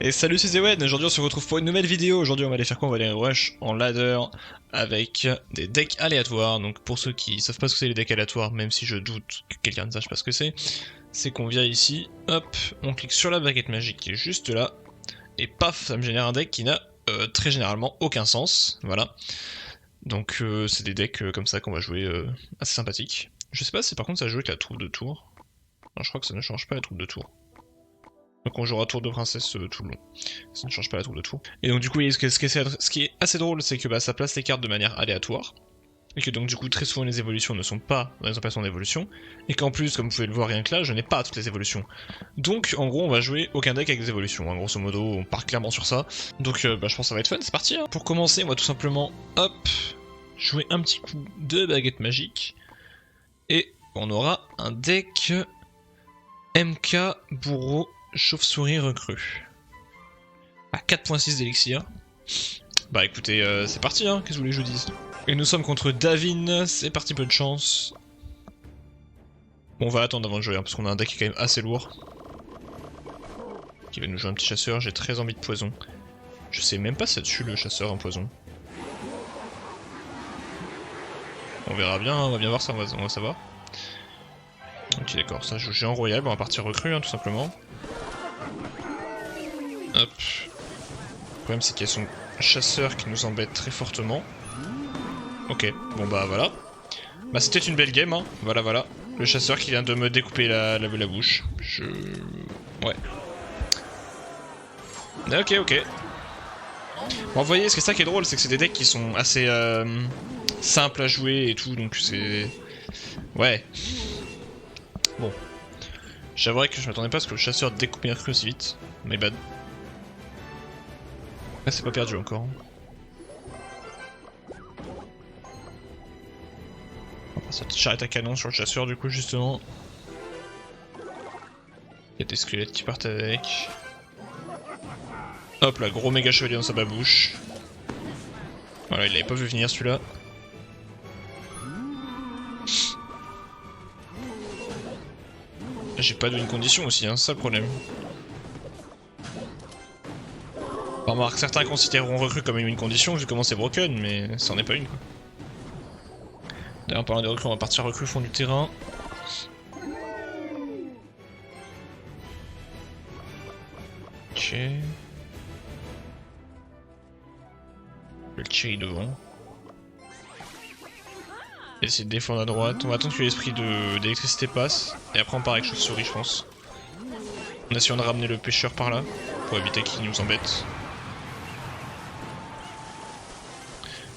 Et salut, c'est Zewen. Aujourd'hui on se retrouve pour une nouvelle vidéo. Aujourd'hui on va aller faire quoi? On va aller rush en ladder avec des decks aléatoires. Donc pour ceux qui savent pas ce que c'est les decks aléatoires, même si je doute que quelqu'un ne sache pas ce que c'est qu'on vient ici, hop, on clique sur la baguette magique qui est juste là, et paf, ça me génère un deck qui n'a très généralement aucun sens. Voilà. Donc c'est des decks comme ça qu'on va jouer assez sympathiques. Je sais pas si par contre ça joue avec la troupe de tour. Non, je crois que ça ne change pas la troupe de tour. Donc on jouera tour de princesse tout le long. Ça ne change pas la troupe de tour. Et donc du coup, ce qui est assez drôle, c'est que ça place les cartes de manière aléatoire. Et que donc du coup, très souvent les évolutions ne sont pas dans les emplacements d'évolution. Et qu'en plus, comme vous pouvez le voir rien que là, je n'ai pas toutes les évolutions. Donc en gros, on va jouer aucun deck avec des évolutions. Grosso modo, on part clairement sur ça. Donc je pense que ça va être fun, c'est parti. Pour commencer, on va tout simplement, hop, jouer un petit coup de baguette magique. Et on aura un deck MK Bourreau Chauve-souris recrue. À 4.6 d'élixir. Bah écoutez, c'est parti hein, qu'est-ce que vous voulez que je vous dise? Et nous sommes contre Davin, c'est parti, peu de chance. Bon, on va attendre avant de jouer, hein, parce qu'on a un deck qui est quand même assez lourd. Qui va nous jouer un petit chasseur, j'ai très envie de poison. Je sais même pas si ça tue le chasseur en poison. On verra bien, on va bien voir ça, on va savoir. Ok d'accord, ça joue géant royal, on va partir recrue hein, tout simplement. Hop. Le problème c'est qu'il y a son chasseur qui nous embête très fortement. Ok, bon bah voilà. Bah c'était une belle game hein, voilà. Le chasseur qui vient de me découper la bouche. Ouais. Ok. Bon vous voyez, ce qui est ça qui est drôle, c'est que c'est des decks qui sont assez simples à jouer et tout, donc c'est... Ouais. Bon. J'avouerais que je m'attendais pas à ce que le chasseur découpe mes recrues aussi vite. My bad. Ah, c'est pas perdu encore. On va passer cette charrette à canon sur le chasseur du coup justement. Il y a des squelettes qui partent avec. Hop là, gros méga chevalier dans sa babouche. Voilà, il l'avait pas vu venir celui-là. J'ai pas de une condition aussi, hein, c'est ça le problème. Enfin, remarque, certains considéreront recrue comme une condition vu comment c'est broken, mais ça en est pas une quoi. D'ailleurs en parlant des recrues, on va partir recrue fond du terrain. Ok. Le cherry devant. Essayer de défendre à droite. On va attendre que l'esprit d'électricité passe. Et après on part avec chauve-souris je pense. En essayant de ramener le pêcheur par là. Pour éviter qu'il nous embête.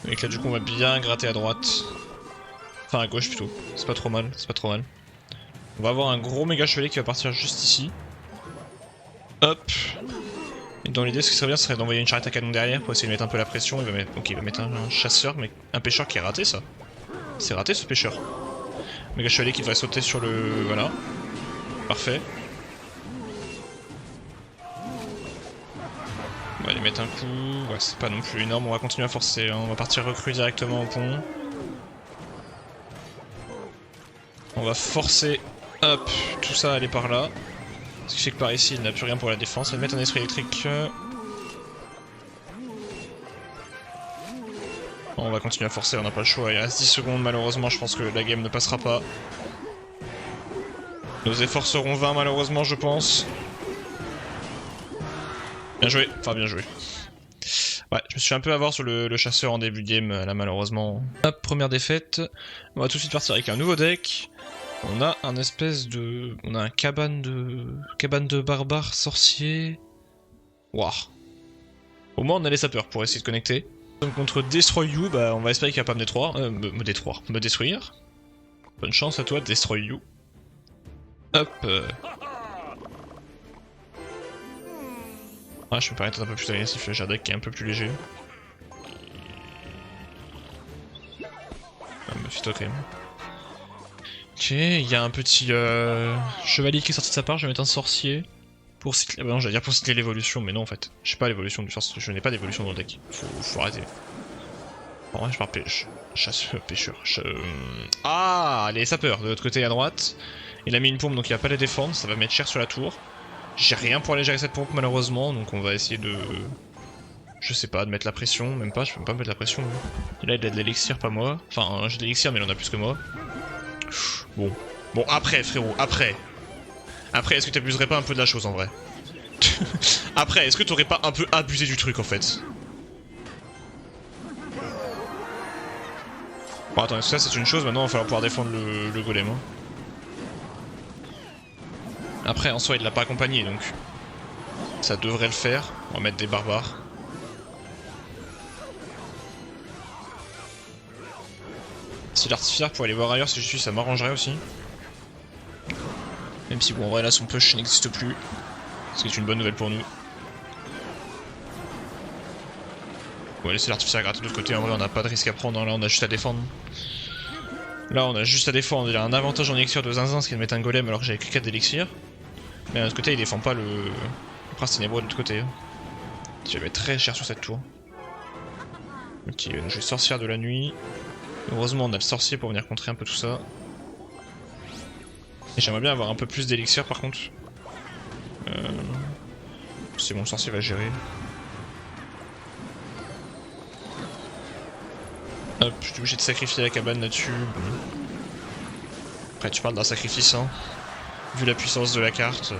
Et là du coup on va bien gratter à droite. Enfin à gauche plutôt. C'est pas trop mal, On va avoir un gros méga chevalier qui va partir juste ici. Hop. Et dans l'idée ce qui serait bien ce serait d'envoyer une charrette à canon derrière pour essayer de mettre un peu la pression. Il va mettre, ok, il va mettre un chasseur, mais un pêcheur qui est raté ça. C'est raté ce pêcheur. Méga chevalier qui devrait sauter sur le... Voilà. Parfait. On va aller mettre un coup. Ouais, c'est pas non plus énorme. On va continuer à forcer. Hein. On va partir recrue directement au pont. On va forcer. Hop. Tout ça à aller par là. Ce qui fait que par ici, il n'a plus rien pour la défense. On va mettre un esprit électrique. On va continuer à forcer, on n'a pas le choix. Il reste 10 secondes. Malheureusement, je pense que la game ne passera pas. Nos efforts seront vains, malheureusement, je pense. Bien joué. Enfin, bien joué. Ouais, je me suis un peu avoir sur le chasseur en début de game, là, malheureusement. Hop, première défaite. On va tout de suite partir avec un nouveau deck. On a un espèce de... On a un cabane de barbares sorciers. Waouh. Au moins, on a les sapeurs pour essayer de connecter. Donc contre Destroy You, bah on va espérer qu'il va pas me détruire. Bonne chance à toi, Destroy You. Hop. Ah, je me permets d'être un peu plus agressif, j'ai un deck qui est un peu plus léger. Ah, méfie-toi quand même. Ok, il y a un petit chevalier qui est sorti de sa part, je vais mettre un sorcier. Pour cycler... non, j'allais dire pour cycler l'évolution, mais non en fait. J'ai pas l'évolution du sorcier, je n'ai pas d'évolution dans le deck. Faut arrêter. En vrai, je pars pêcheur. Ah, les sapeurs de l'autre côté à droite. Il a mis une pompe donc il va pas les défendre, ça va mettre cher sur la tour. J'ai rien pour aller gérer cette pompe malheureusement, donc on va essayer de... Je sais pas, de mettre la pression, même pas, je peux même pas mettre la pression. Là il a de l'élixir, pas moi. Enfin, j'ai de l'élixir mais il en a plus que moi. Bon. Bon, après frérot, après. Après, est-ce que t'abuserais pas un peu de la chose en vrai? Après, est-ce que t'aurais pas un peu abusé du truc en fait? Bon attends, ça c'est une chose, maintenant il va falloir pouvoir défendre le golem. Hein. Après, en soi il l'a pas accompagné donc... Ça devrait le faire, on va mettre des barbares. Si l'artificière pour aller voir ailleurs si je suis, ça m'arrangerait aussi. Même si bon en vrai là son push n'existe plus. Ce qui est une bonne nouvelle pour nous. On va laisser l'artificière gratter de l'autre côté, en vrai on n'a pas de risque à prendre, là on a juste à défendre. Là on a juste à défendre, il a un avantage en élixir de zinzin, ce qui est de mettre un golem alors que j'avais que 4 d'élixir. Mais de l'autre côté il défend pas le prince ténébreux de l'autre côté. Je vais mettre très cher sur cette tour. Ok, donc je vais sorcière de la nuit. Heureusement on a le sorcier pour venir contrer un peu tout ça. Et j'aimerais bien avoir un peu plus d'élixir par contre. C'est bon, le sorcier va gérer. Hop, je suis obligé de sacrifier la cabane là-dessus. Bon. Après tu parles d'un sacrifice hein. Vu la puissance de la carte.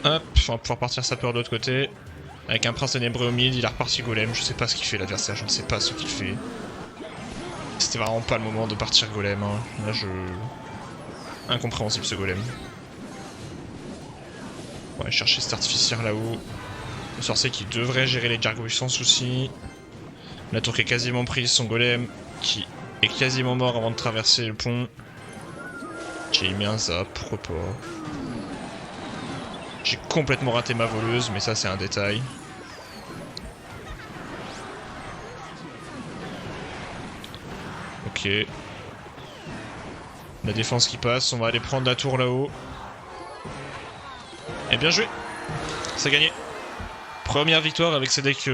Hop, on va pouvoir partir sapeur de l'autre côté. Avec un prince ténébreux au mid, il a reparti golem. Je sais pas ce qu'il fait l'adversaire, je ne sais pas ce qu'il fait. C'était vraiment pas le moment de partir golem. Hein. Là je... Incompréhensible ce golem. On va chercher cet artificière là-haut. Le sorcier qui devrait gérer les gargouilles sans souci. La tour qui est quasiment prise, son golem qui est quasiment mort avant de traverser le pont. J'ai mis un zap, pourquoi pas. J'ai complètement raté ma voleuse, mais ça c'est un détail. Ok. La défense qui passe, on va aller prendre la tour là-haut. Et bien joué. C'est gagné. Première victoire avec ces decks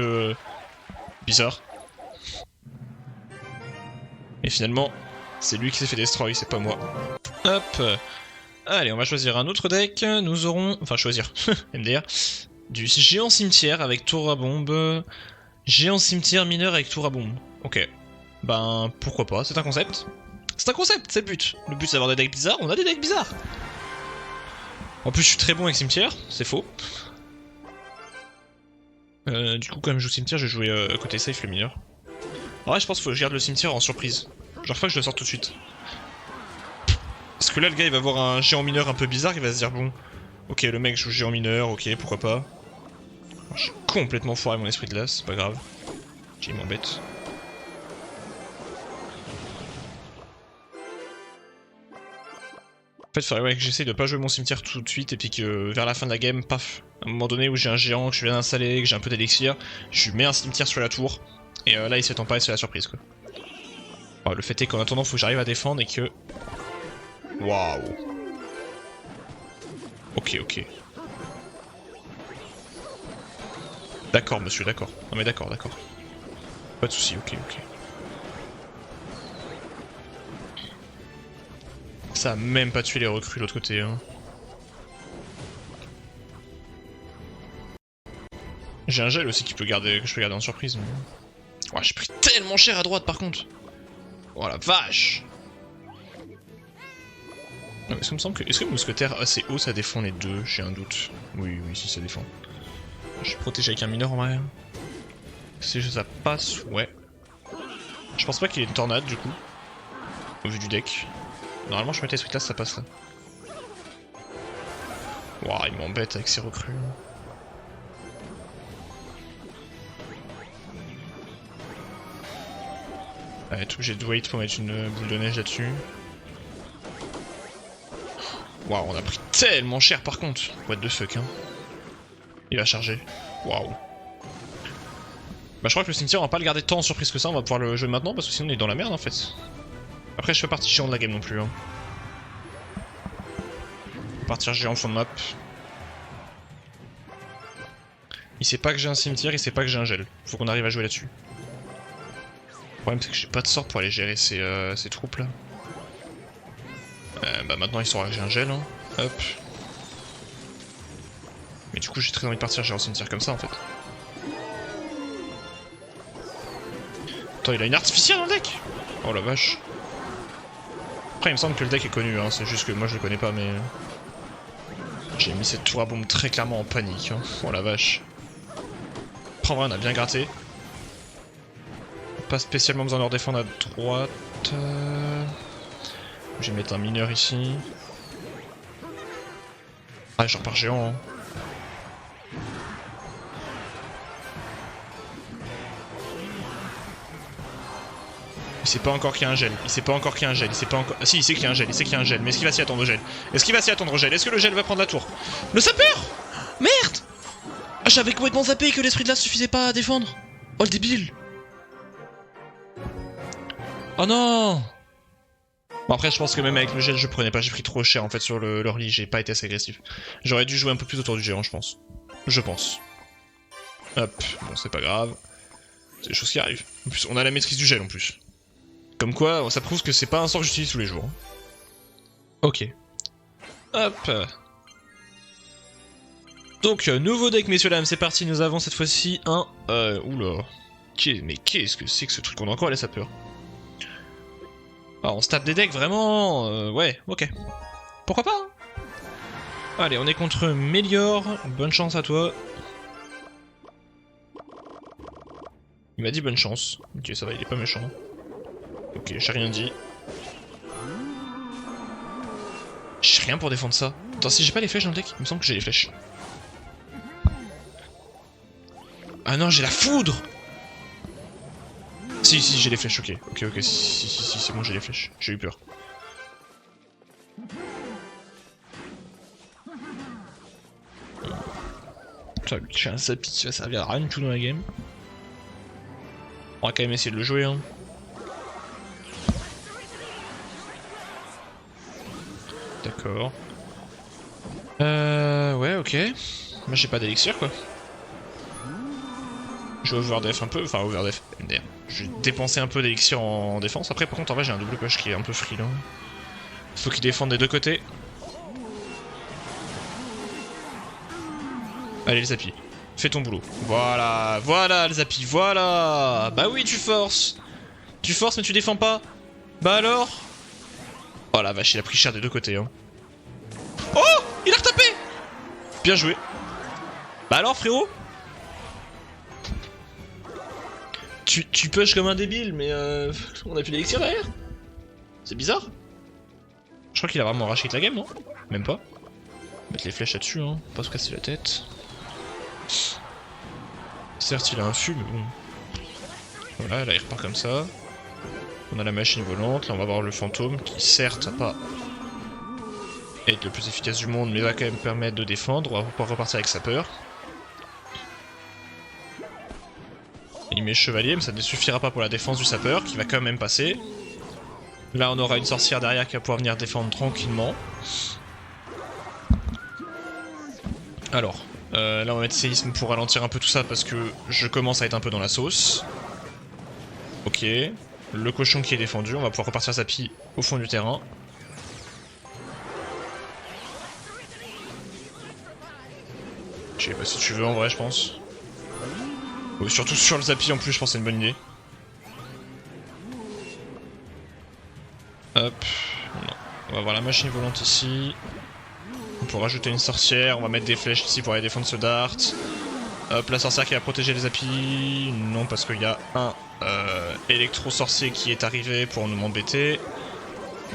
bizarres. Et finalement, c'est lui qui s'est fait destroy, c'est pas moi. Hop. Allez, on va choisir un autre deck. Nous aurons... Enfin, choisir. MDR. Du géant cimetière avec tour à bombe. Géant cimetière mineur avec tour à bombe. Ok. Ben, pourquoi pas, c'est un concept. C'est un concept, c'est le but. Le but c'est d'avoir des decks bizarres, on a des decks bizarres. En plus, je suis très bon avec cimetière, c'est faux. Du coup, comme je joue cimetière, je vais jouer côté safe le mineur. En vrai, je pense qu'il faut que je garde le cimetière en surprise. Genre, faut que je le sorte tout de suite. Parce que là, le gars, il va voir un géant mineur un peu bizarre, il va se dire, bon, ok, le mec joue géant mineur, ok, pourquoi pas. J'ai complètement foiré mon esprit de glace, c'est pas grave. J'ai m'embête. En fait, il faudrait que j'essaye de pas jouer mon cimetière tout de suite et puis que vers la fin de la game, paf, à un moment donné où j'ai un géant que je viens d'installer, que j'ai un peu d'élixir, je lui mets un cimetière sur la tour et là il s'attend pas et c'est la surprise quoi. Alors, le fait est qu'en attendant, faut que j'arrive à défendre et que... Waouh. Ok, ok. D'accord monsieur, d'accord. Non mais d'accord, d'accord. Pas de soucis, ok, ok. Ça a même pas tué les recrues de l'autre côté. Hein. J'ai un gel aussi qui peut garder, que je peux garder en surprise. Mais... Oh, j'ai pris tellement cher à droite par contre. Oh la vache. Non, est-ce qu'il me semble que... Est-ce que le mousquetaire assez haut ça défend les deux? J'ai un doute. Oui, oui, si ça défend. Je suis protégé avec un mineur en vrai. Si ça passe, ouais. Je pense pas qu'il y ait une tornade du coup. Au vu du deck. Normalement je mettais ce truc là, ça passe là. Waouh, il m'embête avec ses recrues. Ouais, tout j'ai de wait pour mettre une boule de neige là-dessus. Waouh, on a pris tellement cher par contre. What the fuck, hein. Il va charger. Waouh. Bah je crois que le cimetière on va pas le garder tant en surprise que ça, on va pouvoir le jouer maintenant parce que sinon on est dans la merde en fait. Après je fais partie géant de la game non plus. Hein. Partir géant fond de map. Il sait pas que j'ai un cimetière, il sait pas que j'ai un gel. Faut qu'on arrive à jouer là-dessus. Le problème c'est que j'ai pas de sort pour aller gérer ces troupes là. Bah maintenant il saura que j'ai un gel. Hein. Hop. Mais du coup j'ai très envie de partir gérer au cimetière comme ça en fait. Attends, il a une artificielle dans le deck. Oh la vache. Après il me semble que le deck est connu, hein. C'est juste que moi je le connais pas mais... J'ai mis cette tour à bombe très clairement en panique, hein. Oh la vache. Après en vrai on a bien gratté. Pas spécialement besoin de leur défendre à droite. Je vais mettre un mineur ici. Ah, je repars géant. Hein. Il sait pas encore qu'il y a un gel. Il sait pas encore qu'il y a un gel. Il sait pas encore. Ah, si, il sait qu'il y a un gel. Il sait qu'il y a un gel. Mais est-ce qu'il va s'y attendre au gel? Est-ce qu'il va s'y attendre au gel? Est-ce que le gel va prendre la tour? Le sapeur! Merde! Ah, j'avais complètement zappé que l'esprit de glace suffisait pas à défendre. Oh le débile! Oh non! Bon après je pense que même avec le gel je prenais pas, j'ai pris trop cher en fait sur leur lit, j'ai pas été assez agressif. J'aurais dû jouer un peu plus autour du géant je pense. Je pense. Hop, bon c'est pas grave. C'est des choses qui arrivent. En plus on a la maîtrise du gel en plus. Comme quoi ça prouve que c'est pas un sort que j'utilise tous les jours. Ok. Hop. Donc nouveau deck messieurs dames, c'est parti, nous avons cette fois-ci un... oula. Mais qu'est-ce que c'est que ce truc? On a encore les sapeurs. Ah, on se tape des decks vraiment... ouais, ok. Pourquoi pas hein. Allez, on est contre Mélior. Bonne chance à toi. Il m'a dit bonne chance. Ok, ça va, il est pas méchant. Ok, j'ai rien dit. J'ai rien pour défendre ça. Attends, si j'ai pas les flèches dans le deck, il me semble que j'ai les flèches. Ah non, j'ai la foudre! Si, j'ai les flèches, ok. Ok, si, c'est bon, j'ai les flèches. J'ai eu peur. Putain, j'ai un Zappy qui va servir à rien du tout dans la game. On va quand même essayer de le jouer, hein. D'accord. Ouais, ok. Moi j'ai pas d'élixir, quoi. Je vais overdef un peu, enfin overdef. Je vais dépenser un peu d'élixir en défense. Après, par contre, en vrai, j'ai un double push qui est un peu free là. Faut qu'il défende des deux côtés. Allez, le Zappy. Fais ton boulot. Voilà, voilà, le Zappy, voilà. Bah oui, tu forces. Tu forces, mais tu défends pas. Bah alors. Oh la vache, il a pris cher des deux côtés, hein. Oh, il a retapé. Bien joué. Bah alors, frérot. Tu push comme un débile, mais on a plus d'élixir derrière. C'est bizarre. Je crois qu'il a vraiment arraché la game, non? Même pas. Mettre les flèches là-dessus, hein, pas se casser la tête. Certes, il a un fût, mais bon. Voilà, là il repart comme ça. On a la machine volante, là on va voir le fantôme, qui certes n'a pas être le plus efficace du monde, mais va quand même permettre de défendre. On va pouvoir repartir avec sa peur. Il met chevalier, mais ça ne suffira pas pour la défense du sapeur, qui va quand même passer. Là, on aura une sorcière derrière qui va pouvoir venir défendre tranquillement. Alors, là, on va mettre séisme pour ralentir un peu tout ça, parce que je commence à être un peu dans la sauce. Ok. Le cochon qui est défendu, on va pouvoir repartir Zappy au fond du terrain. Je sais pas si tu veux, en vrai, je pense. Surtout sur le Zappy en plus, je pense que c'est une bonne idée. Hop. Non. On va avoir la machine volante ici. On peut rajouter une sorcière, on va mettre des flèches ici pour aller défendre ce dart. Hop, la sorcière qui va protéger les Zappy. Non, parce qu'il y a un électro-sorcier qui est arrivé pour nous m'embêter.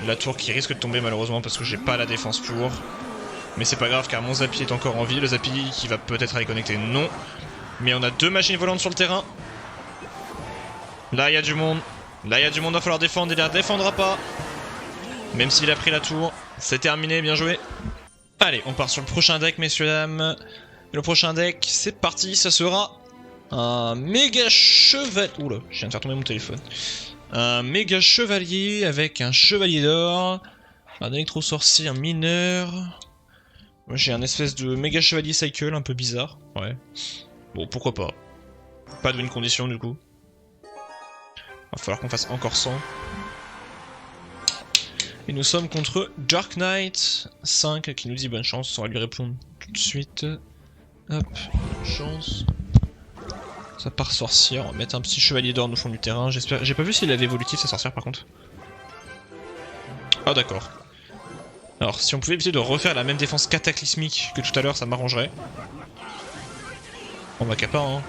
La tour qui risque de tomber malheureusement parce que j'ai pas la défense pour. Mais c'est pas grave car mon Zappy est encore en vie. Le Zappy qui va peut-être aller connecter, non. Mais on a deux machines volantes sur le terrain. Là, il y a du monde. Là, il y a du monde, il va falloir défendre. Il la défendra pas. Même s'il a pris la tour. C'est terminé, bien joué. Allez, on part sur le prochain deck, messieurs, dames. Le prochain deck, c'est parti. Ça sera un méga chevalier. Oula, je viens de faire tomber mon téléphone. Un méga chevalier avec un chevalier d'or. Un électro-sorcier, un mineur. Moi, j'ai un espèce de méga chevalier cycle un peu bizarre. Ouais. Bon, pourquoi pas. Pas de win condition du coup. Va falloir qu'on fasse encore 100. Et nous sommes contre Dark Knight 5 qui nous dit bonne chance. On va lui répondre tout de suite. Hop, chance. Ça part sorcière, on va mettre un petit chevalier d'or au fond du terrain. J'espère. J'ai pas vu s'il avait évolutif sa sorcière par contre. Ah d'accord. Alors si on pouvait éviter de refaire la même défense cataclysmique que tout à l'heure, ça m'arrangerait. On va capa hein.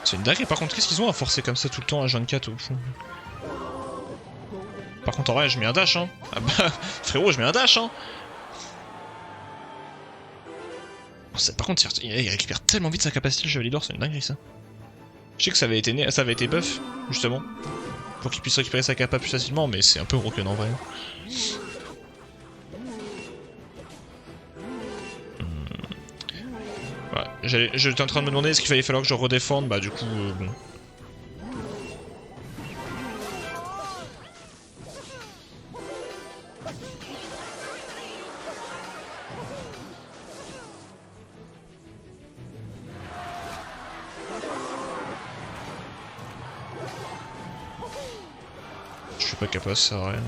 C'est une dinguerie par contre, qu'est-ce qu'ils ont à forcer comme ça tout le temps à Jeanne 4 au fond? Par contre en vrai je mets un dash hein. Ah bah frérot je mets un dash hein. Par contre il récupère tellement vite sa capacité le chevalier d'or, c'est une dinguerie ça. Je sais que ça avait été buff justement. Pour qu'il puisse récupérer sa capa plus facilement, mais c'est un peu broken en vrai. Ouais, j'étais en train de me demander est-ce qu'il fallait falloir que je redéfende, bah du coup bon. Je suis pas capable, ça sert à rien.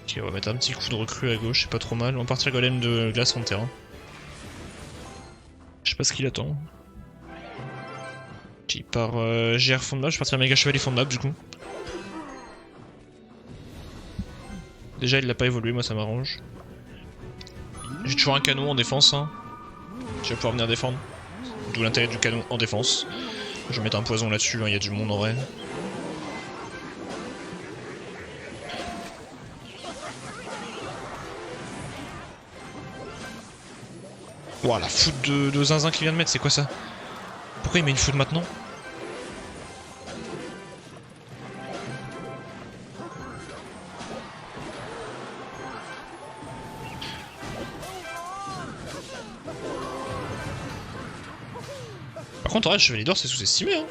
Ok, on va mettre un petit coup de recrue à gauche, c'est pas trop mal. On va partir golem de glace en terrain. Je sais pas ce qu'il attend. Ok, il part GR fond de map, je vais partir méga chevalier fond de map du coup. Déjà il l'a pas évolué, moi ça m'arrange. J'ai toujours un canon en défense, hein. Je vais pouvoir venir défendre. D'où l'intérêt du canon en défense. Je vais mettre un poison là-dessus, hein, il y a du monde en vrai. Ouah, la foudre de zinzin qu'il vient de mettre, c'est quoi ça? Pourquoi il met une foudre maintenant? Par contre, en vrai, le chevalier d'or c'est sous-estimé, hein.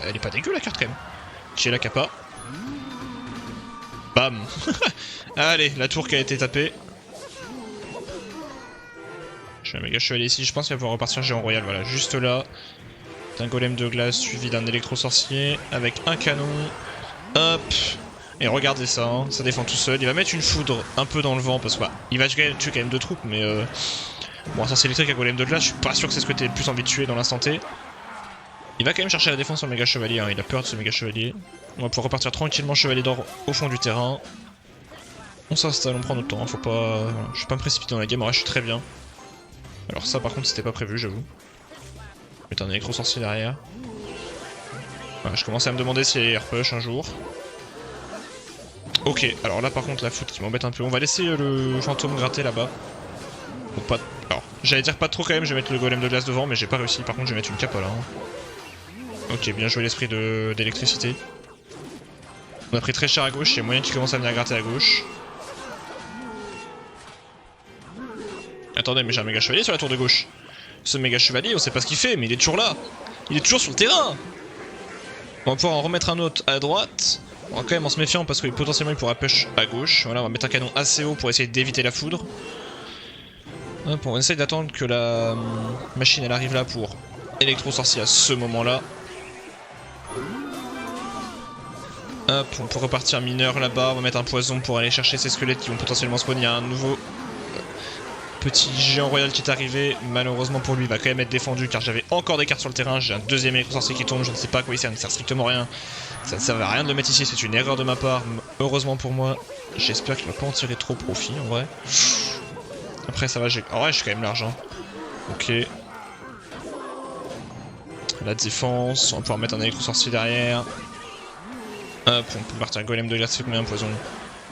Elle est pas dégueu la carte quand même. J'ai la capa. Bam. Allez, la tour qui a été tapée. Je fais un méga chevalier ici, je pense qu'il va pouvoir repartir géant royal, voilà, juste là. Un golem de glace suivi d'un électro-sorcier avec un canon. Hop. Et regardez ça, hein, ça défend tout seul. Il va mettre une foudre un peu dans le vent parce que bah, il va tuer quand même deux troupes, mais bon, ça c'est électrique à golem de glace, je suis pas sûr que c'est ce que t'es le plus envie de tuer dans l'instant T. Il va quand même chercher la défense sur le méga chevalier, hein, il a peur de ce méga chevalier. On va pouvoir repartir tranquillement chevalier d'or au fond du terrain. On s'installe, on prend notre temps, hein, faut pas. Voilà, je suis pas me précipiter dans la game, en vrai je suis très bien. Alors ça par contre c'était pas prévu j'avoue. Mettre un électro sorcier derrière. Voilà, je commençais à me demander s'il y allait push un jour. Ok, alors là par contre la foot qui m'embête un peu. On va laisser le fantôme gratter là-bas. Pour pas. Alors, j'allais dire pas trop quand même, je vais mettre le golem de glace devant, mais j'ai pas réussi. Par contre je vais mettre une capa là. Hein. Ok, bien joué l'esprit d'électricité. On a pris très cher à gauche, il y a moyen qu'il commence à venir gratter à gauche. Attendez, mais j'ai un méga chevalier sur la tour de gauche. Ce méga chevalier, on sait pas ce qu'il fait, mais il est toujours là. Il est toujours sur le terrain. On va pouvoir en remettre un autre à droite. On va quand même en se méfiant parce que potentiellement il pourra push à gauche. Voilà, on va mettre un canon assez haut pour essayer d'éviter la foudre. Hop, on essaye d'attendre que la machine elle arrive là pour électro-sorcier à ce moment-là. Hop, on peut repartir mineur là-bas. On va mettre un poison pour aller chercher ces squelettes qui vont potentiellement spawn. Il y a un nouveau petit géant royal qui est arrivé. Malheureusement pour lui, il va quand même être défendu car j'avais encore des cartes sur le terrain. J'ai un deuxième électro-sorcier qui tombe. Je ne sais pas à quoi il sert, il ne sert strictement rien. Ça ne servait à rien de le mettre ici, c'est une erreur de ma part. Heureusement pour moi, j'espère qu'il va pas en tirer trop profit en vrai. Après ça va, en vrai je suis quand même large. Hein. Ok. La défense, on va pouvoir mettre un électro-sorcier derrière. Hop, on peut partir un golem de glace, c'est combien un poison?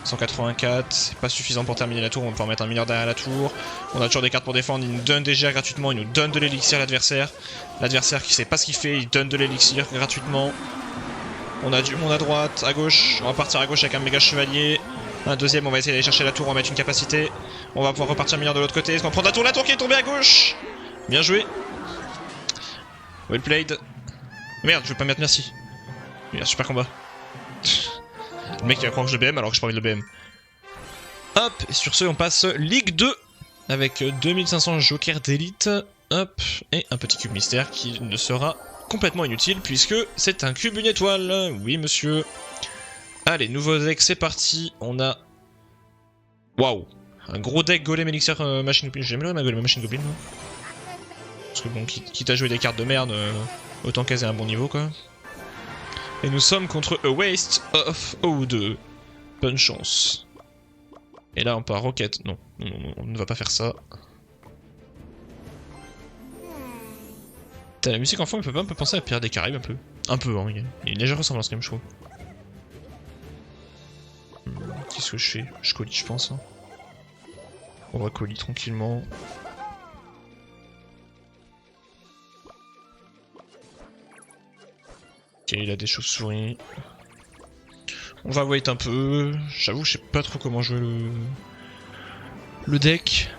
184, c'est pas suffisant pour terminer la tour, on va pouvoir mettre un mineur derrière la tour. On a toujours des cartes pour défendre, il nous donne des GR gratuitement, il nous donne de l'élixir l'adversaire. L'adversaire qui sait pas ce qu'il fait, il donne de l'élixir gratuitement. On a du monde à droite, à gauche, on va partir à gauche avec un méga chevalier. Un deuxième, on va essayer d'aller chercher la tour, on va mettre une capacité. On va pouvoir repartir mineur de l'autre côté, est-ce qu'on prend la tour qui est tombée à gauche? Bien joué. Well played. Merde, je vais pas mettre merci. Super combat. Le mec il va croire que je BM alors que j'ai pas envie de le BM. Hop, et sur ce on passe Ligue 2 avec 2500 jokers d'élite. Hop, et un petit cube mystère qui ne sera complètement inutile puisque c'est un cube une étoile. Oui monsieur. Allez, nouveau deck, c'est parti. On a... Waouh, un gros deck golem elixir machine goblin. J'aime bien ma golem machine goblin. Parce que bon, quitte à jouer des cartes de merde, autant caser un bon niveau quoi. Et nous sommes contre A Waste of O2. Bonne chance. Et là on part Rocket. Non, on ne va pas faire ça. T'as la musique en fond, il peut pas un peu penser à Pierre des Caraïbes un peu. Un peu, hein, il y a une légère ressemblance quand même, je trouve. Qu'est-ce que je fais? Je colis, je pense. Hein. On va colis tranquillement. Ok, il a des chauves-souris. On va wait un peu. J'avoue, je sais pas trop comment jouer le deck.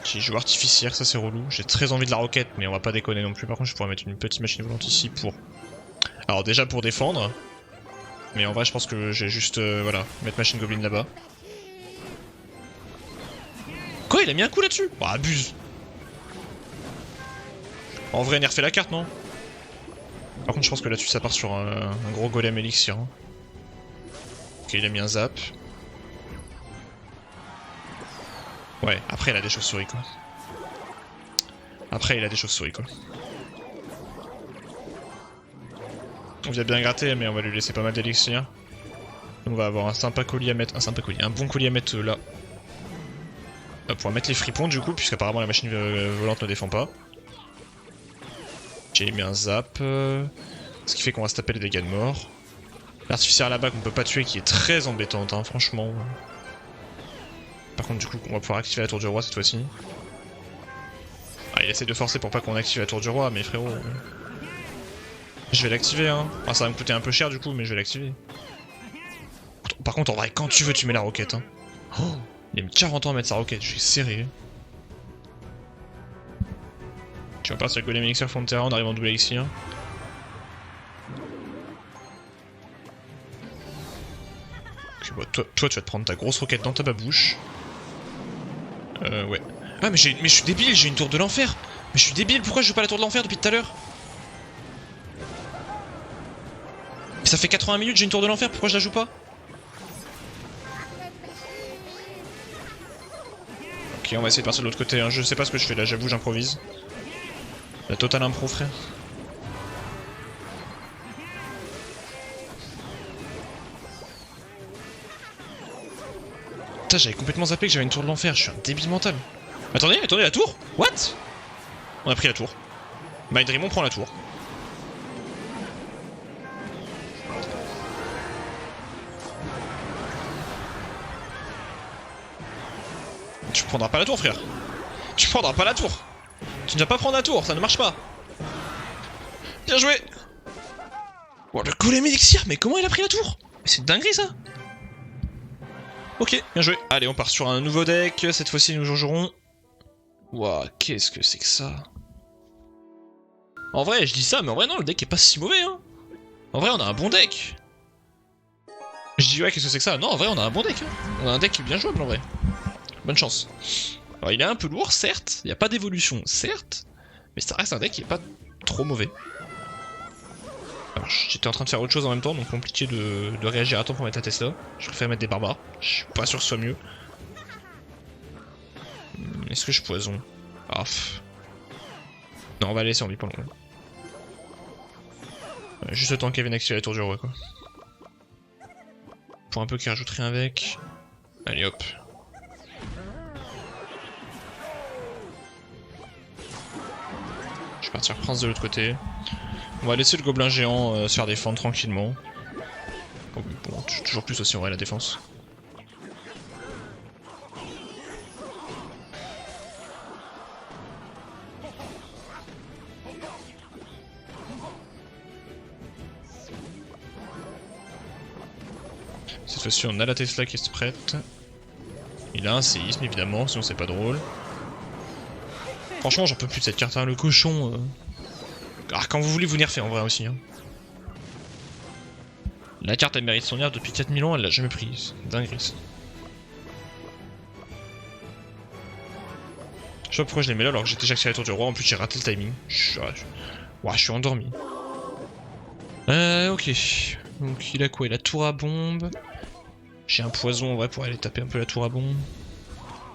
J'ai joué artificière, ça c'est relou. J'ai très envie de la roquette, mais on va pas déconner non plus. Par contre, je pourrais mettre une petite machine volante ici pour... Alors déjà pour défendre. Mais en vrai, je pense que j'ai juste... voilà, mettre machine goblin là-bas. Quoi, il a mis un coup là-dessus? Bah, abuse. En vrai, nerfez la carte, non? Par contre, je pense que là-dessus, ça part sur un gros golem élixir. Hein. Ok, il a mis un zap. Ouais, après, il a des chauves-souris, quoi. Après, il a des chauves-souris, quoi. On vient bien gratter, mais on va lui laisser pas mal d'élixir. On va avoir un sympa colis à mettre... un bon colis à mettre là. On va pouvoir mettre les fripons, du coup, puisqu'apparemment la machine volante ne défend pas. J'ai mis un zap, ce qui fait qu'on va se taper les dégâts de mort. L'artificière là-bas qu'on peut pas tuer qui est très embêtante, hein, franchement. Par contre du coup on va pouvoir activer la tour du roi cette fois-ci. Ah, il essaie de forcer pour pas qu'on active la tour du roi, mais frérot... Je vais l'activer hein. Enfin, ça va me coûter un peu cher du coup, mais je vais l'activer. Par contre en vrai, quand tu veux tu mets la roquette. Hein. Oh, il a mis 40 ans à mettre sa roquette, je suis serré. Tu vas partir golem elixir fond de terrain, on arrive en double elixir. Ok, bah, toi tu vas te prendre ta grosse roquette dans ta babouche. Ouais. Ah mais je suis débile, j'ai une tour de l'enfer. Mais je suis débile, pourquoi je joue pas la tour de l'enfer depuis tout à l'heure? Ça fait 80 minutes, j'ai une tour de l'enfer, pourquoi je la joue pas? Ok, on va essayer de partir de l'autre côté, hein. Je sais pas ce que je fais là, j'avoue, j'improvise. La totale impro, frère. Putain, j'avais complètement zappé que j'avais une tour de l'enfer, je suis un débile mental. Attendez, la tour? What? On a pris la tour. My Dream, on prend la tour. Tu prendras pas la tour, frère. Tu prendras pas la tour. Tu ne vas pas prendre la tour, ça ne marche pas. Bien joué. Oh, le golem élixir, mais comment il a pris la tour? C'est dinguerie ça. Ok, bien joué. Allez, on part sur un nouveau deck. Cette fois-ci, nous jouerons... Ouah, qu'est-ce que c'est que ça? En vrai, je dis ça, mais en vrai, non, le deck est pas si mauvais, hein. En vrai, on a un bon deck. Je dis, ouais, qu'est-ce que c'est que ça? Non, en vrai, on a un bon deck. Hein. On a un deck qui est bien jouable, en vrai. Bonne chance. Alors, il est un peu lourd, certes. Il n'y a pas d'évolution, certes. Mais ça reste un deck qui est pas trop mauvais. Alors, j'étais en train de faire autre chose en même temps, donc compliqué de réagir à temps pour mettre la Tesla. Je préfère mettre des barbares. Je suis pas sûr que ce soit mieux. Est-ce que je poison? Ah, non, on va laisser en vie pour le moment. Juste le temps qu'il vienne activer la tour du roi, quoi. Pour un peu qu'il rajoute rien avec. Allez, hop. Je vais partir prince de l'autre côté. On va laisser le gobelin géant se faire défendre tranquillement. Oh, bon, toujours plus aussi en vrai la défense. Cette fois-ci on a la Tesla qui se prête. Il a un séisme évidemment, sinon c'est pas drôle. Franchement j'en peux plus de cette carte, hein, le cochon. Alors quand vous voulez vous nerfez en vrai aussi. Hein. La carte elle mérite son nerf depuis 4000 ans, elle l'a jamais prise. Dinguerie ça. Je sais pas pourquoi je les mets là alors que j'ai déjà accéléré la tour du roi. En plus, j'ai raté le timing. Ouah, je suis endormi. Ok. Donc, il a quoi? Il a tour à bombe. J'ai un poison en vrai pour aller taper un peu la tour à bombe.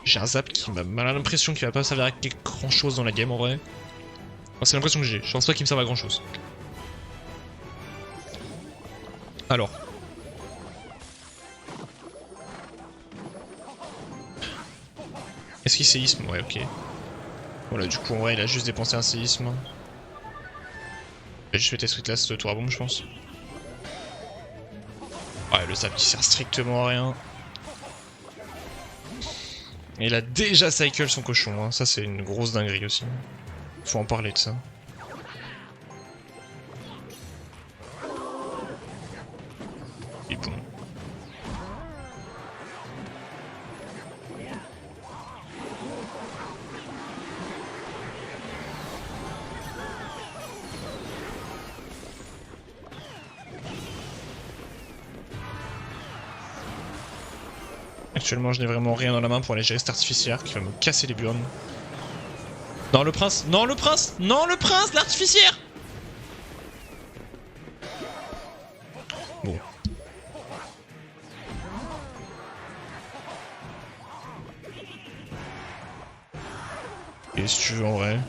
J'ai un zap qui m'a mal l'impression qu'il va pas servir à grand chose dans la game en vrai. Enfin, c'est l'impression que j'ai. Je pense pas qu'il me serve à grand chose. Alors. Est-ce qu'il séisme? Ouais, ok. Voilà, du coup, en vrai, il a juste dépensé un séisme. Il a juste fait test Last tour à bombe, je pense. Ouais, le zap qui sert strictement à rien. Et il a déjà cycle son cochon, hein. Ça c'est une grosse dinguerie aussi. Faut en parler de ça. Et bon. Actuellement, je n'ai vraiment rien dans la main pour aller gérer cet artificiaire qui va me casser les burnes. Non, le prince! Non, le prince! Non, le prince! L'artificiaire! Bon. Et si tu veux en vrai.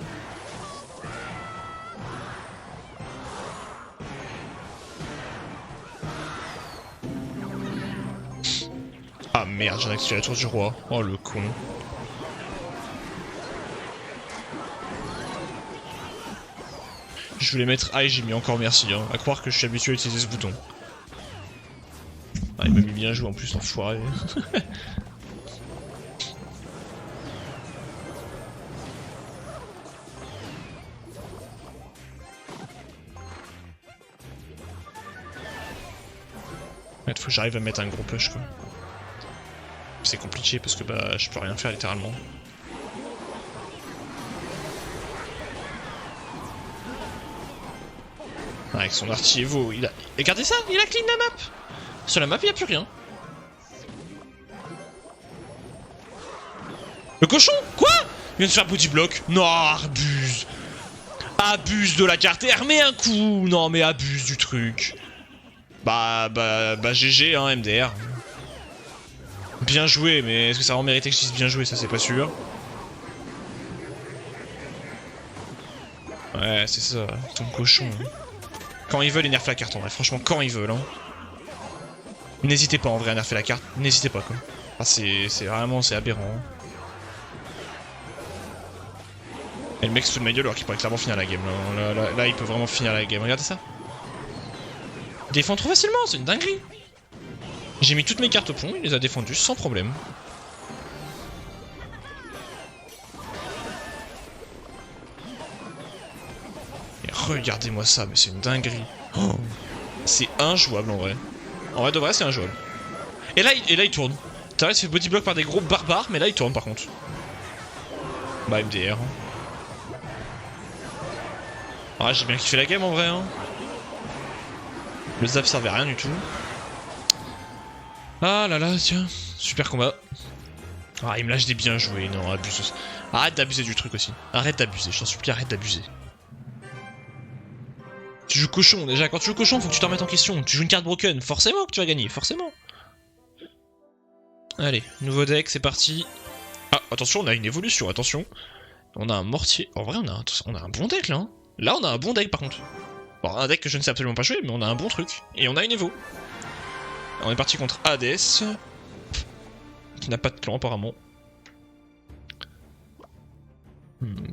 Ah merde, j'ai activé la tour du roi. Oh le con. Je voulais mettre A et j'ai mis encore merci, hein. À croire que je suis habitué à utiliser ce bouton. Ah, il m'a mis bien joué en plus, l'enfoiré. Il faut que j'arrive à mettre un gros push quoi. C'est compliqué parce que bah je peux rien faire littéralement. Avec son arti Evo, il a... Regardez ça, il a clean la map. Sur la map il n'y a plus rien. Le cochon? Quoi? Il vient de faire body block. Non, abuse. Abuse de la carte. Et remet un coup. Non mais abuse du truc. Bah GG hein MDR. Bien joué, mais est-ce que ça va en mériter que je dise bien joué? Ça c'est pas sûr. Ouais c'est ça, ton cochon. Quand ils veulent ils nerfent la carte en vrai, franchement quand ils veulent hein. N'hésitez pas en vrai à nerfer la carte, n'hésitez pas quoi. Ah, c'est vraiment c'est aberrant. Hein. Et le mec se fout de ma gueule alors qu'il pourrait clairement finir la game. Là, il peut vraiment finir la game. Regardez ça. Il défend trop facilement, c'est une dinguerie. J'ai mis toutes mes cartes au pont, il les a défendues sans problème. Et regardez-moi ça, mais c'est une dinguerie. Oh, c'est injouable en vrai. En vrai de vrai, c'est injouable. Et là, il tourne. T'as vrai, il se fait body block par des gros barbares, mais là, il tourne par contre. Bah, MDR. Ah, j'ai bien kiffé la game en vrai. Hein. Le zap servait à rien du tout. Ah là là, tiens. Super combat. Ah, il me lâche des bien joués. Non, abuse. Arrête d'abuser du truc aussi. Arrête d'abuser, je t'en supplie, arrête d'abuser. Tu joues cochon, déjà, quand tu joues cochon, faut que tu t'en remettes en question. Tu joues une carte broken, forcément que tu vas gagner, forcément. Allez, nouveau deck, c'est parti. Ah, attention, on a une évolution, attention. On a un mortier. En vrai, on a un bon deck là. Hein. Là, on a un bon deck par contre. Bon, un deck que je ne sais absolument pas jouer, mais on a un bon truc. Et on a une évo. On est parti contre Hades. Qui n'a pas de plan apparemment.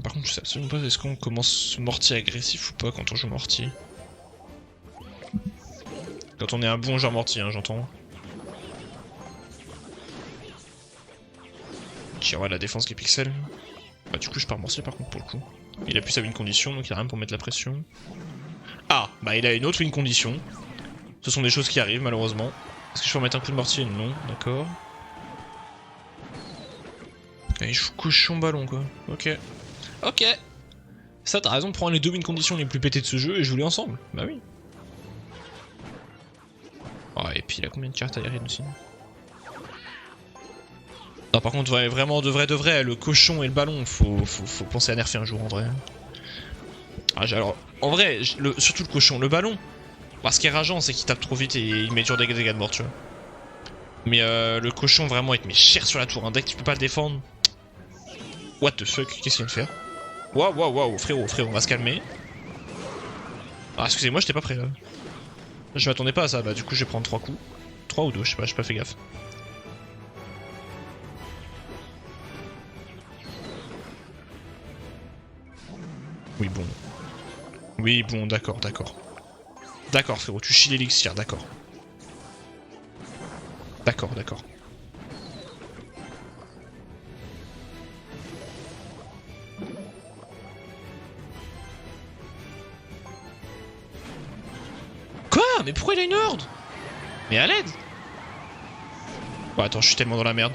Par contre, je sais absolument pas est-ce qu'on commence mortier agressif ou pas quand on joue mortier. Quand on est un bon joueur mortier, hein, j'entends. Qui aura la défense qui est pixel. Bah du coup je pars mortier par contre pour le coup. Il a plus sa win condition donc il a rien pour mettre la pression. Ah bah il a une autre win condition. Ce sont des choses qui arrivent malheureusement. Est-ce que je peux remettre un coup de mortier? Non, d'accord. Il joue cochon ballon quoi. Ok. Ok. Ça t'as raison de prendre les deux win conditions les plus pétées de ce jeu et jouer ensemble. Bah oui. Ah et puis il a combien de cartes aériennes aussi? Non, par contre, ouais, vraiment, de vrai, le cochon et le ballon, faut penser à nerfer un jour en vrai. Ah, alors, en vrai, surtout le cochon, le ballon. Parce qu'il est rageant, c'est qu'il tape trop vite et il met dur des dégâts de mort, tu vois. Mais le cochon, vraiment, il te met cher sur la tour. Hein. Dès que tu peux pas le défendre. What the fuck, qu'est-ce qu'il vient de faire? Waouh, waouh, waouh, frérot, on va se calmer. Ah, excusez-moi, j'étais pas prêt là. Je m'attendais pas à ça, bah du coup, je vais prendre 3 coups. 3 ou 2, je sais pas, j'ai pas fait gaffe. Oui, bon. Oui, bon, d'accord, d'accord. D'accord, frérot, tu chies l'élixir, d'accord. D'accord, d'accord. Quoi? Mais pourquoi il a une horde? Mais à l'aide! Oh, attends, je suis tellement dans la merde.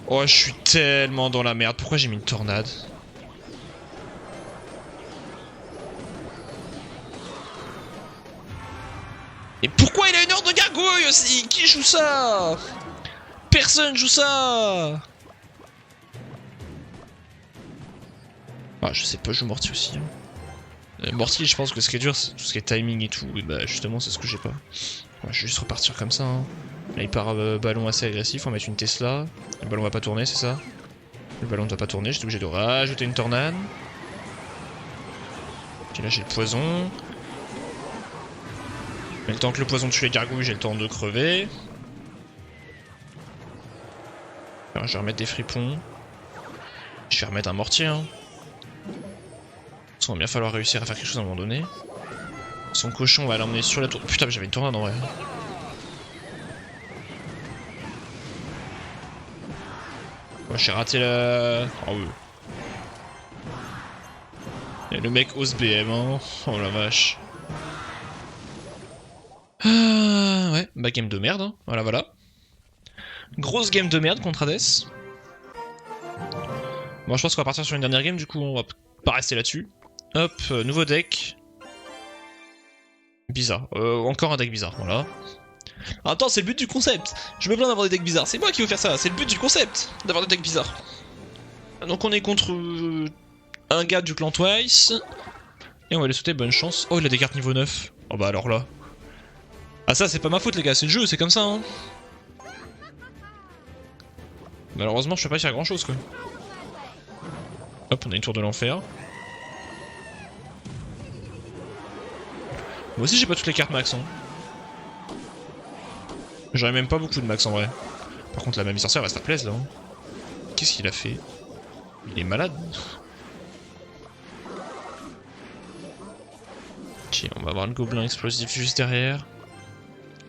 Oh, je suis tellement dans la merde. Pourquoi j'ai mis une tornade? Et pourquoi il a une horde de gargouilles aussi? Qui joue ça? Personne joue ça! Ah, je sais pas, je joue Morty aussi. Hein. Morty, je pense que ce qui est dur, c'est tout ce qui est timing et tout. Et bah, justement, c'est ce que j'ai pas. Ouais, je vais juste repartir comme ça. Hein. Là, il part ballon assez agressif. On va mettre une Tesla. Le ballon va pas tourner, c'est ça? Le ballon ne doit pas tourner. J'étais obligé de rajouter une tornade. Ok, là, j'ai le poison. Mais le temps que le poison tue les gargouilles, j'ai le temps de crever. Alors, je vais remettre des fripons. Je vais remettre un mortier. Hein. Ça va bien falloir réussir à faire quelque chose à un moment donné. Son cochon, on va l'emmener sur la tour. Putain, mais j'avais une tornade en vrai. Oh, j'ai raté la... Oh oui. Et le mec ose BM, hein. Oh la vache. Ouais, bah game de merde, hein. Voilà, voilà. Grosse game de merde contre Hades. Bon, je pense qu'on va partir sur une dernière game, du coup, on va pas rester là-dessus. Hop, nouveau deck. Bizarre. Encore un deck bizarre, voilà. Attends, c'est le but du concept. Je me plains d'avoir des decks bizarres. C'est moi qui veux faire ça. C'est le but du concept, d'avoir des decks bizarres. Donc on est contre un gars du clan Twice. Et on va lui souhaiter bonne chance. Oh, il a des cartes niveau 9. Oh bah alors là. Ah ça, c'est pas ma faute les gars, c'est le jeu, c'est comme ça hein. Malheureusement, je peux pas faire grand chose quoi. Hop, on a une tour de l'enfer. Moi aussi j'ai pas toutes les cartes max hein. J'aurais même pas beaucoup de max en vrai. Par contre la mamie sorcière va se faire plaisir là. Hein. Qu'est-ce qu'il a fait? Il est malade. Ok, on va avoir le gobelin explosif juste derrière.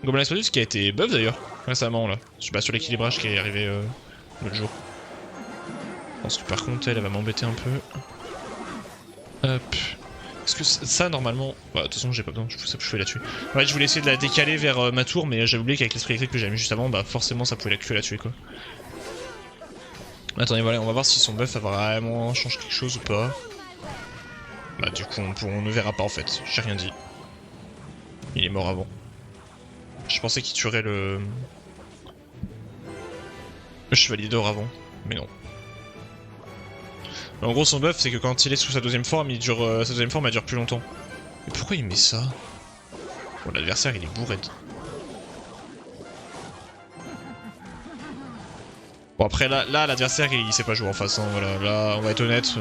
Gobelin explosif qui a été buff d'ailleurs, récemment là. Je suis pas sur l'équilibrage qui est arrivé l'autre jour. Je pense que par contre elle va m'embêter un peu. Hop. Est-ce que ça normalement... Bah de toute façon j'ai pas besoin, je pouvais la tuer. Ouais je voulais essayer de la décaler vers ma tour mais j'ai oublié qu'avec l'esprit électrique que j'avais mis juste avant, bah forcément ça pouvait la tuer quoi. Attendez voilà, on va voir si son buff a vraiment changé quelque chose ou pas. Bah du coup on ne verra pas en fait, j'ai rien dit. Il est mort avant. Je pensais qu'il tuerait le chevalier d'or avant, mais non. En gros son buff c'est que quand il est sous sa deuxième forme, sa deuxième forme elle dure plus longtemps. Mais pourquoi il met ça? Bon l'adversaire il est bourré. Bon après là l'adversaire il sait pas jouer en face, hein, voilà, là on va être honnête.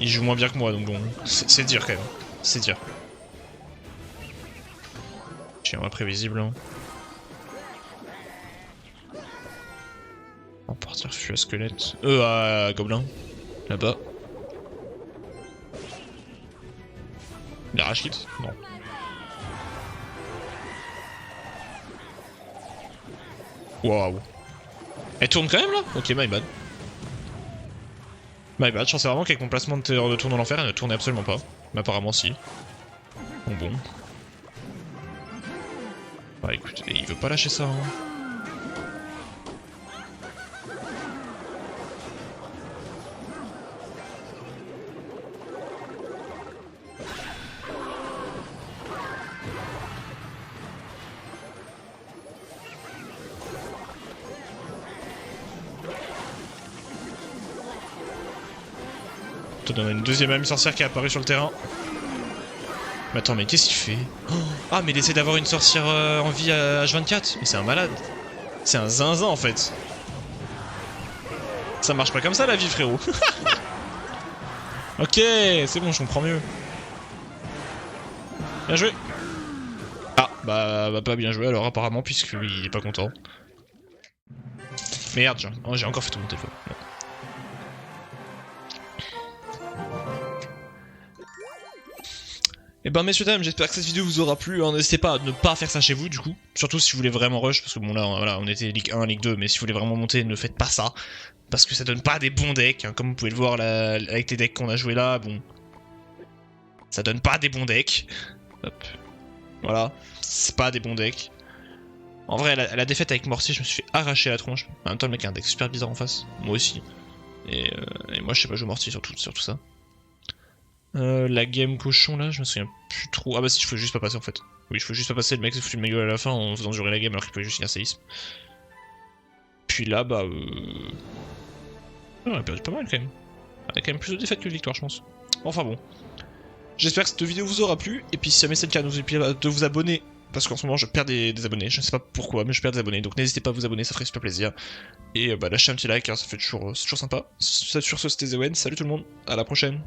Il joue moins bien que moi donc bon, c'est dire quand même, c'est dire. Tiens, imprévisible. Hein. On va partir fût à squelette. À gobelin. Là-bas. Il a rage kit? Non. Waouh. Elle tourne quand même là? Ok, my bad. My bad, je pensais vraiment qu'avec mon placement de tour dans l'enfer, elle ne tournait absolument pas. Mais apparemment si. Bon. Bah écoute, il veut pas lâcher ça. Hein. Toi, on a une deuxième amie sorcière qui est apparue sur le terrain. Mais attends, mais qu'est-ce qu'il fait? Oh, ah, mais il essaie d'avoir une sorcière en vie à H24. Mais c'est un malade. C'est un zinzin en fait. Ça marche pas comme ça la vie, frérot. Ok, c'est bon, je comprends mieux. Bien joué. Ah, bah pas bien joué alors apparemment, puisqu'il est pas content. Merde, j'ai encore fait tout mon téléphone. Bon. Et ben messieurs dames, j'espère que cette vidéo vous aura plu, hein. N'hésitez pas à ne pas faire ça chez vous du coup, surtout si vous voulez vraiment rush, parce que bon là voilà, on était Ligue 1, Ligue 2, mais si vous voulez vraiment monter, ne faites pas ça, parce que ça donne pas des bons decks, hein. Comme vous pouvez le voir là, avec les decks qu'on a joué là, bon, ça donne pas des bons decks, hop, voilà, c'est pas des bons decks. En vrai, la défaite avec Mortier, je me suis fait arracher la tronche, en même temps le mec a un deck super bizarre en face, moi aussi, et moi je sais pas jouer Mortier sur tout ça. La game cochon là, je me souviens plus trop. Ah bah si, je pouvais juste pas passer en fait. Oui, je pouvais juste pas passer, le mec s'est foutu de ma gueule à la fin en faisant durer la game alors qu'il pouvait juste finir séisme. Puis là, bah on a perdu pas mal quand même. On a quand même plus de défaites que de victoires, je pense. Enfin bon. J'espère que cette vidéo vous aura plu, et puis si jamais c'est le cas, n'oubliez pas de vous abonner. Parce qu'en ce moment je perds des abonnés, je ne sais pas pourquoi, mais je perds des abonnés, donc n'hésitez pas à vous abonner, ça ferait super plaisir. Et bah lâchez un petit like, hein, ça fait toujours, c'est toujours sympa. Sur ce, c'était The Wen, salut tout le monde, à la prochaine.